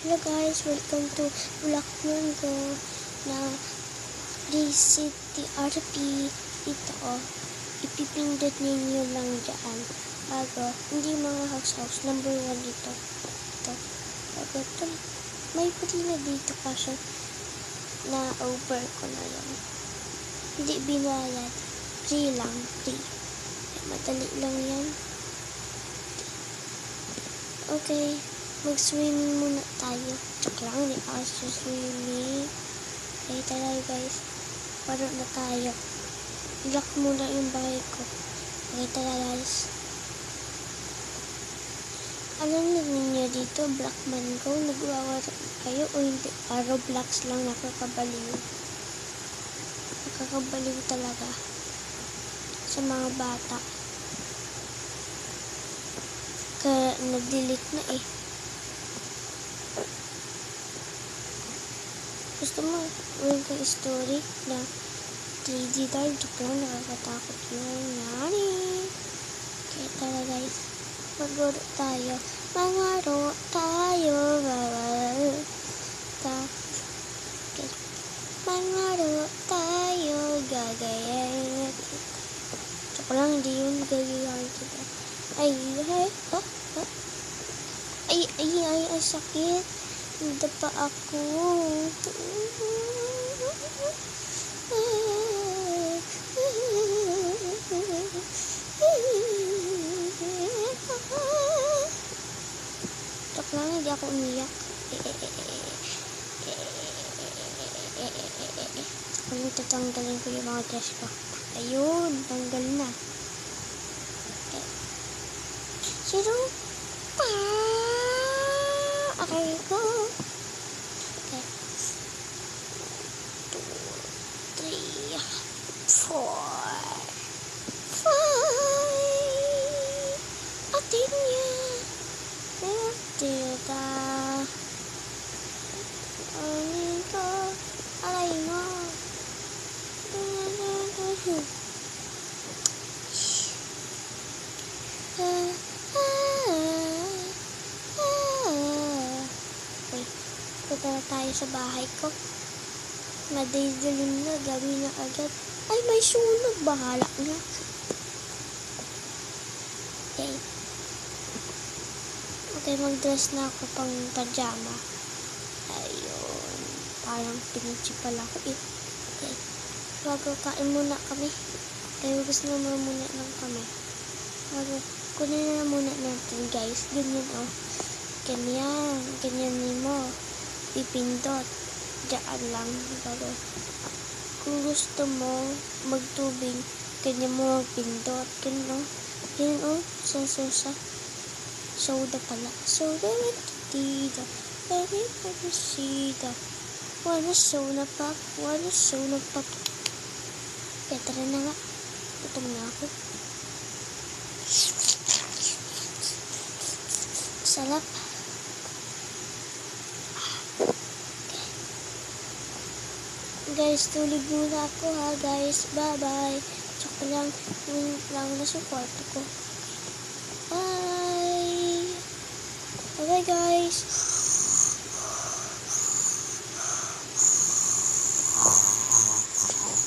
Hello guys, welcome to vlog ko na RP. Ito ipipindot ninyo lang dyan bago, hindi mga house number 1 dito. Bago ito, may pati na dito kasi na over ko na yun. Hindi binayad, free lang, free. Madali lang yan. Okay, mag-swimming muna tayo. Tsaka lang, hindi ako swimming. Okay, tara guys. Paro na tayo. Lock muna yung bahay ko. Okay, tara guys. Alam na ninyo dito, Blackman ko. Nagwawara kayo o hindi? Roblox lang, nakakabaliw. Nakakabaliw talaga. Sa mga bata. Kaya na-delete na eh. Gusto mo gawin kang story na 3D doll? Joke lang, nakakatakot yun. Nani? Okay, tara guys. Maglaro tayo. Maglaro tayo. Okay. Maglaro tayo. Gagayain. Joke lang, hindi yun gagayain kita. Ay, sakit. Hindi pa ako. Tok lang, hindi ako umiyak. Kung tatanggalin ko yung mga dress ko. Ayun, tanggal na. Sino pa? Okay ko. Okay. 2, 3, 4, 5. Atin niya. Tita. Anin ko. Alay mo. Punta na tayo sa bahay ko. Madidilim na, gawin na agad. Ay, may sunog. Bahala na. Okay. Okay, mag-dress na ako pang pajama. Ayun. Parang pinitsi pala ako eh. Okay. Bago kain muna kami. Kaya gusto na muna lang kami. Bago, kunin na muna natin guys. Ganyan oh. Ganyan. Ganyan mo. Ipindot. Diyan lang. Bago. Kung gusto mo magtubig, ganyan mo magpindot. Ganyan o. Ganyan o. Sa. Soda pala. Soda with tita. Very sida. Wanna soda pop. Wanna soda pop. Kaya tara na nga. Gutom na ako. Sarap. Guys, tulog muna ako ha guys. Bye-bye. Tsaka lang, lang na sa kwarto ko. Bye! Bye-bye guys!